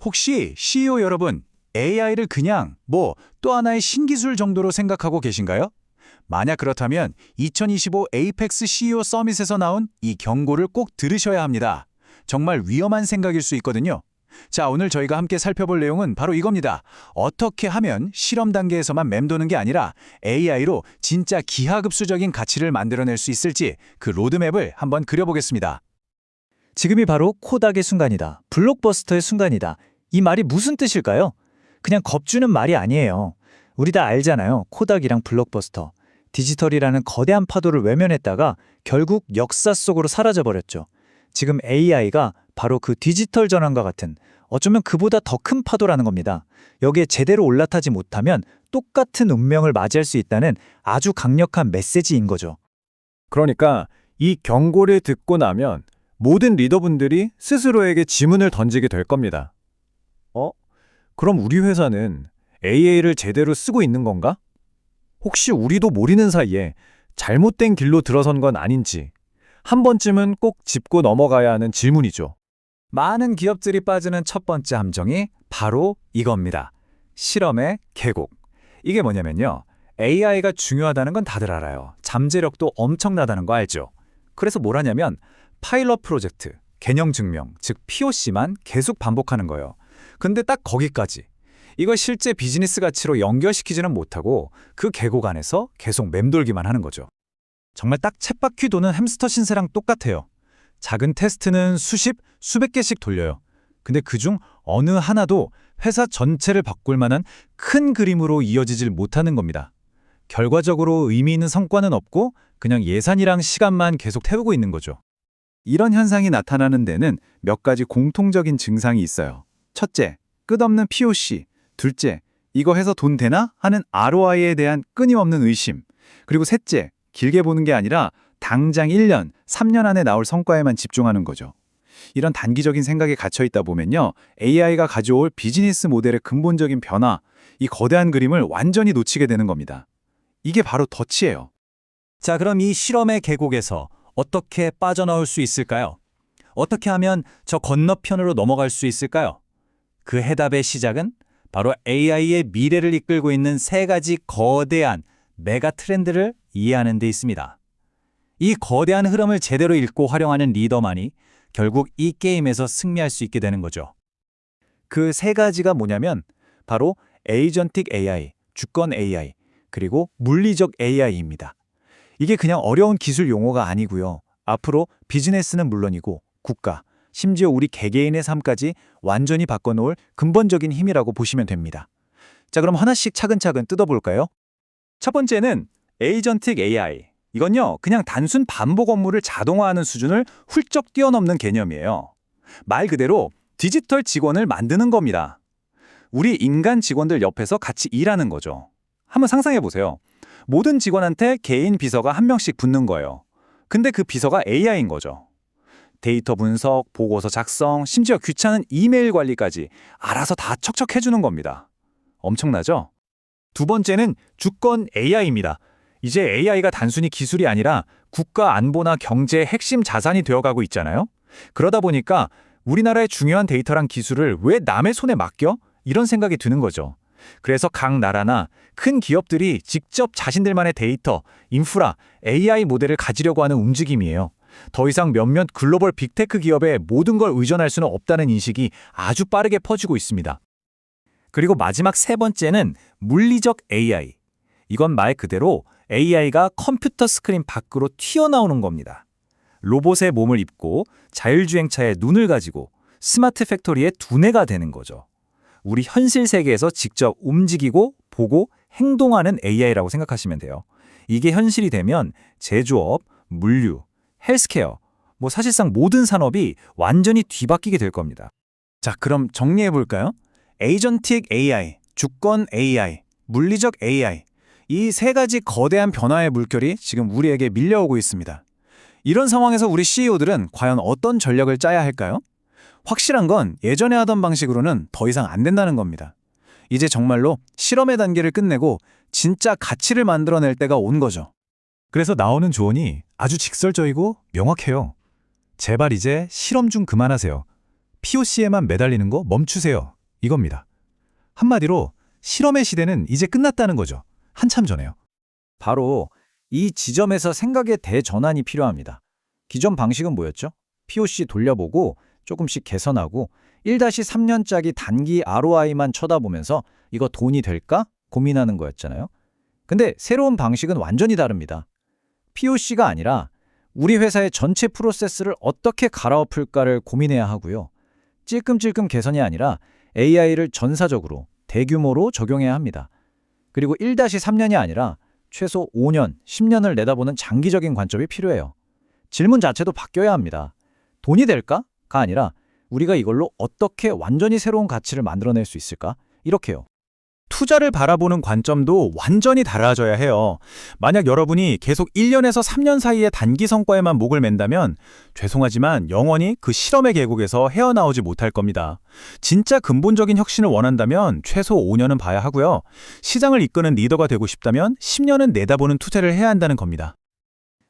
혹시 CEO 여러분, AI를 그냥 또 하나의 신기술 정도로 생각하고 계신가요? 만약 그렇다면 2025 에이펙스 CEO 서밋에서 나온 이 경고를 꼭 들으셔야 합니다. 정말 위험한 생각일 수 있거든요. 자, 오늘 저희가 함께 살펴볼 내용은 바로 이겁니다. 어떻게 하면 실험 단계에서만 맴도는 게 아니라 AI로 진짜 기하급수적인 가치를 만들어낼 수 있을지 그 로드맵을 한번 그려보겠습니다. 지금이 바로 코닥의 순간이다. 블록버스터의 순간이다. 이 말이 무슨 뜻일까요? 그냥 겁주는 말이 아니에요. 우리 다 알잖아요. 코닥이랑 블록버스터. 디지털이라는 거대한 파도를 외면했다가 결국 역사 속으로 사라져버렸죠. 지금 AI가 바로 그 디지털 전환과 같은, 어쩌면 그보다 더 큰 파도라는 겁니다. 여기에 제대로 올라타지 못하면 똑같은 운명을 맞이할 수 있다는 아주 강력한 메시지인 거죠. 그러니까 이 경고를 듣고 나면 모든 리더분들이 스스로에게 지문을 던지게 될 겁니다. 그럼 우리 회사는 AI를 제대로 쓰고 있는 건가? 혹시 우리도 모르는 사이에 잘못된 길로 들어선 건 아닌지 한 번쯤은 꼭 짚고 넘어가야 하는 질문이죠. 많은 기업들이 빠지는 첫 번째 함정이 바로 이겁니다. 실험의 계곡. 이게 뭐냐면요. AI가 중요하다는 건 다들 알아요. 잠재력도 엄청나다는 거 알죠? 그래서 뭘 하냐면 파일럿 프로젝트, 개념 증명, 즉 POC만 계속 반복하는 거예요. 근데 딱 거기까지. 이걸 실제 비즈니스 가치로 연결시키지는 못하고 그 계곡 안에서 계속 맴돌기만 하는 거죠. 정말 딱 쳇바퀴 도는 햄스터 신세랑 똑같아요. 작은 테스트는 수십, 수백 개씩 돌려요. 근데 그중 어느 하나도 회사 전체를 바꿀 만한 큰 그림으로 이어지질 못하는 겁니다. 결과적으로 의미 있는 성과는 없고 그냥 예산이랑 시간만 계속 태우고 있는 거죠. 이런 현상이 나타나는 데는 몇 가지 공통적인 증상이 있어요. 첫째, 끝없는 POC. 둘째, 이거 해서 돈 되나? 하는 ROI에 대한 끊임없는 의심. 그리고 셋째, 길게 보는 게 아니라 당장 1년, 3년 안에 나올 성과에만 집중하는 거죠. 이런 단기적인 생각에 갇혀 있다 보면요. AI가 가져올 비즈니스 모델의 근본적인 변화, 이 거대한 그림을 완전히 놓치게 되는 겁니다. 이게 바로 덫이에요. 자, 그럼 이 실험의 계곡에서 어떻게 빠져나올 수 있을까요? 어떻게 하면 저 건너편으로 넘어갈 수 있을까요? 그 해답의 시작은 바로 AI의 미래를 이끌고 있는 세 가지 거대한 메가 트렌드를 이해하는 데 있습니다. 이 거대한 흐름을 제대로 읽고 활용하는 리더만이 결국 이 게임에서 승리할 수 있게 되는 거죠. 그 세 가지가 뭐냐면 바로 에이전틱 AI, 주권 AI, 그리고 물리적 AI입니다. 이게 그냥 어려운 기술 용어가 아니고요. 앞으로 비즈니스는 물론이고 국가, 심지어 우리 개개인의 삶까지 완전히 바꿔놓을 근본적인 힘이라고 보시면 됩니다. 자, 그럼 하나씩 차근차근 뜯어볼까요? 첫 번째는 에이전틱 AI. 이건요, 그냥 단순 반복 업무를 자동화하는 수준을 훌쩍 뛰어넘는 개념이에요. 말 그대로 디지털 직원을 만드는 겁니다. 우리 인간 직원들 옆에서 같이 일하는 거죠. 한번 상상해 보세요. 모든 직원한테 개인 비서가 한 명씩 붙는 거예요. 근데 그 비서가 AI인 거죠. 데이터 분석, 보고서 작성, 심지어 귀찮은 이메일 관리까지 알아서 다 척척 해주는 겁니다. 엄청나죠? 두 번째는 주권 AI입니다. 이제 AI가 단순히 기술이 아니라 국가 안보나 경제의 핵심 자산이 되어가고 있잖아요. 그러다 보니까 우리나라의 중요한 데이터랑 기술을 왜 남의 손에 맡겨? 이런 생각이 드는 거죠. 그래서 각 나라나 큰 기업들이 직접 자신들만의 데이터, 인프라, AI 모델을 가지려고 하는 움직임이에요. 더 이상 몇몇 글로벌 빅테크 기업에 모든 걸 의존할 수는 없다는 인식이 아주 빠르게 퍼지고 있습니다. 그리고 마지막 세 번째는 물리적 AI. 이건 말 그대로 AI가 컴퓨터 스크린 밖으로 튀어나오는 겁니다. 로봇의 몸을 입고 자율주행차의 눈을 가지고 스마트 팩토리의 두뇌가 되는 거죠. 우리 현실 세계에서 직접 움직이고 보고 행동하는 AI라고 생각하시면 돼요. 이게 현실이 되면 제조업, 물류, 헬스케어, 사실상 모든 산업이 완전히 뒤바뀌게 될 겁니다. 자, 그럼 정리해 볼까요? 에이전틱 AI, 주권 AI, 물리적 AI. 이 세 가지 거대한 변화의 물결이 지금 우리에게 밀려오고 있습니다. 이런 상황에서 우리 CEO들은 과연 어떤 전략을 짜야 할까요? 확실한 건 예전에 하던 방식으로는 더 이상 안 된다는 겁니다. 이제 정말로 실험의 단계를 끝내고 진짜 가치를 만들어낼 때가 온 거죠. 그래서 나오는 조언이 아주 직설적이고 명확해요. 제발 이제 실험 좀 그만하세요. POC에만 매달리는 거 멈추세요. 이겁니다. 한마디로 실험의 시대는 이제 끝났다는 거죠. 한참 전에요. 바로 이 지점에서 생각의 대전환이 필요합니다. 기존 방식은 뭐였죠? POC 돌려보고 조금씩 개선하고 1-3년짜리 단기 ROI만 쳐다보면서 이거 돈이 될까? 고민하는 거였잖아요. 근데 새로운 방식은 완전히 다릅니다. POC가 아니라 우리 회사의 전체 프로세스를 어떻게 갈아엎을까를 고민해야 하고요. 찔끔찔끔 개선이 아니라 AI를 전사적으로 대규모로 적용해야 합니다. 그리고 1-3년이 아니라 최소 5년, 10년을 내다보는 장기적인 관점이 필요해요. 질문 자체도 바뀌어야 합니다. 돈이 될까?가 아니라 우리가 이걸로 어떻게 완전히 새로운 가치를 만들어낼 수 있을까? 이렇게요. 투자를 바라보는 관점도 완전히 달라져야 해요. 만약 여러분이 계속 1년에서 3년 사이의 단기 성과에만 목을 맨다면 죄송하지만 영원히 그 실험의 계곡에서 헤어나오지 못할 겁니다. 진짜 근본적인 혁신을 원한다면 최소 5년은 봐야 하고요. 시장을 이끄는 리더가 되고 싶다면 10년은 내다보는 투자를 해야 한다는 겁니다.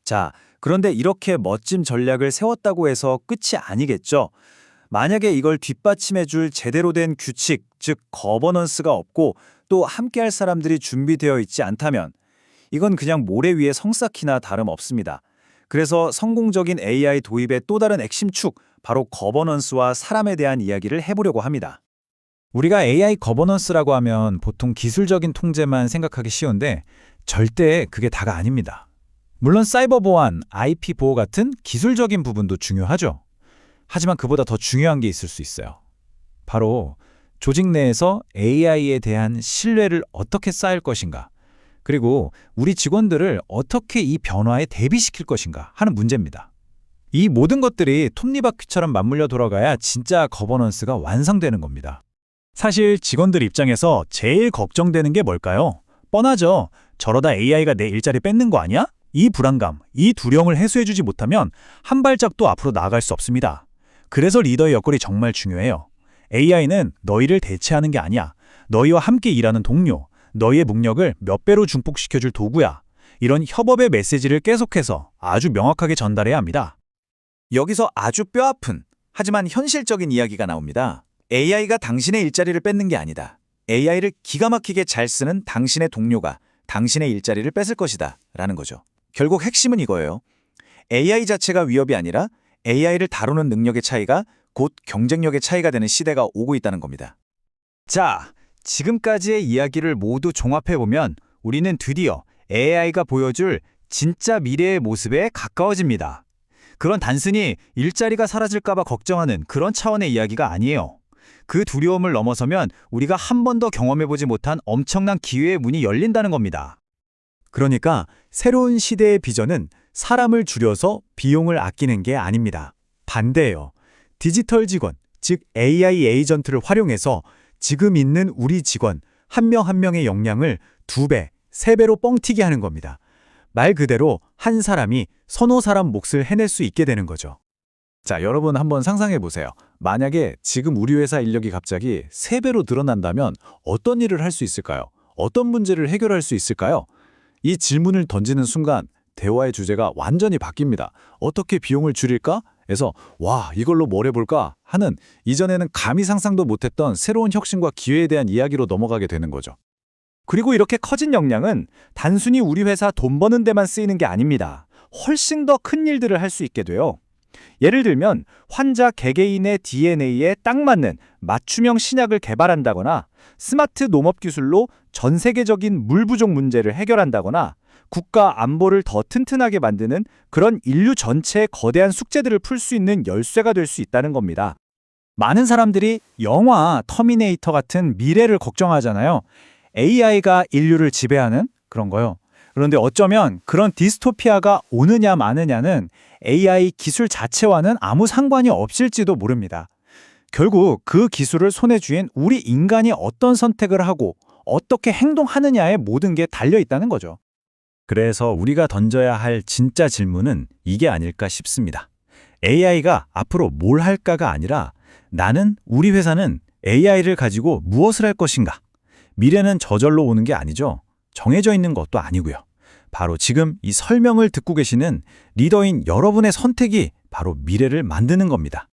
자, 그런데 이렇게 멋진 전략을 세웠다고 해서 끝이 아니겠죠? 만약에 이걸 뒷받침해줄 제대로 된 규칙, 즉 거버넌스가 없고 또 함께할 사람들이 준비되어 있지 않다면 이건 그냥 모래 위에 성 쌓기나 다름없습니다. 그래서 성공적인 AI 도입의 또 다른 핵심 축, 바로 거버넌스와 사람에 대한 이야기를 해보려고 합니다. 우리가 AI 거버넌스라고 하면 보통 기술적인 통제만 생각하기 쉬운데 절대 그게 다가 아닙니다. 물론 사이버 보안, IP 보호 같은 기술적인 부분도 중요하죠. 하지만 그보다 더 중요한 게 있을 수 있어요. 바로 조직 내에서 AI에 대한 신뢰를 어떻게 쌓을 것인가, 그리고 우리 직원들을 어떻게 이 변화에 대비시킬 것인가 하는 문제입니다. 이 모든 것들이 톱니바퀴처럼 맞물려 돌아가야 진짜 거버넌스가 완성되는 겁니다. 사실 직원들 입장에서 제일 걱정되는 게 뭘까요? 뻔하죠. 저러다 AI가 내 일자리 뺏는 거 아니야? 이 불안감, 이 두려움을 해소해주지 못하면 한 발짝도 앞으로 나아갈 수 없습니다. 그래서 리더의 역할이 정말 중요해요. AI는 너희를 대체하는 게 아니야. 너희와 함께 일하는 동료, 너희의 능력을 몇 배로 증폭시켜줄 도구야. 이런 협업의 메시지를 계속해서 아주 명확하게 전달해야 합니다. 여기서 아주 뼈아픈, 하지만 현실적인 이야기가 나옵니다. AI가 당신의 일자리를 뺏는 게 아니다. AI를 기가 막히게 잘 쓰는 당신의 동료가 당신의 일자리를 뺏을 것이다. 라는 거죠. 결국 핵심은 이거예요. AI 자체가 위협이 아니라 AI를 다루는 능력의 차이가 곧 경쟁력의 차이가 되는 시대가 오고 있다는 겁니다. 자, 지금까지의 이야기를 모두 종합해보면 우리는 드디어 AI가 보여줄 진짜 미래의 모습에 가까워집니다. 그런 단순히 일자리가 사라질까봐 걱정하는 그런 차원의 이야기가 아니에요. 그 두려움을 넘어서면 우리가 한 번도 경험해보지 못한 엄청난 기회의 문이 열린다는 겁니다. 그러니까 새로운 시대의 비전은 사람을 줄여서 비용을 아끼는 게 아닙니다. 반대예요. 디지털 직원, 즉 AI 에이전트를 활용해서 지금 있는 우리 직원 한 명 한 명의 역량을 2배, 3배로 뻥튀기 하는 겁니다. 말 그대로 한 사람이 서너 사람 몫을 해낼 수 있게 되는 거죠. 자, 여러분 한번 상상해 보세요. 만약에 지금 우리 회사 인력이 갑자기 3배로 늘어난다면 어떤 일을 할 수 있을까요? 어떤 문제를 해결할 수 있을까요? 이 질문을 던지는 순간 대화의 주제가 완전히 바뀝니다. 어떻게 비용을 줄일까? 에서 와, 이걸로 뭘 해볼까? 하는 이전에는 감히 상상도 못했던 새로운 혁신과 기회에 대한 이야기로 넘어가게 되는 거죠. 그리고 이렇게 커진 역량은 단순히 우리 회사 돈 버는 데만 쓰이는 게 아닙니다. 훨씬 더 큰 일들을 할 수 있게 돼요. 예를 들면 환자 개개인의 DNA에 딱 맞는 맞춤형 신약을 개발한다거나 스마트 농업 기술로 전 세계적인 물 부족 문제를 해결한다거나 국가 안보를 더 튼튼하게 만드는 그런 인류 전체의 거대한 숙제들을 풀 수 있는 열쇠가 될 수 있다는 겁니다. 많은 사람들이 영화 터미네이터 같은 미래를 걱정하잖아요. AI가 인류를 지배하는 그런 거요. 그런데 어쩌면 그런 디스토피아가 오느냐 마느냐는 AI 기술 자체와는 아무 상관이 없을지도 모릅니다. 결국 그 기술을 손에 쥐인 우리 인간이 어떤 선택을 하고 어떻게 행동하느냐에 모든 게 달려 있다는 거죠. 그래서 우리가 던져야 할 진짜 질문은 이게 아닐까 싶습니다. AI가 앞으로 뭘 할까가 아니라 나는, 우리 회사는 AI를 가지고 무엇을 할 것인가? 미래는 저절로 오는 게 아니죠. 정해져 있는 것도 아니고요. 바로 지금 이 설명을 듣고 계시는 리더인 여러분의 선택이 바로 미래를 만드는 겁니다.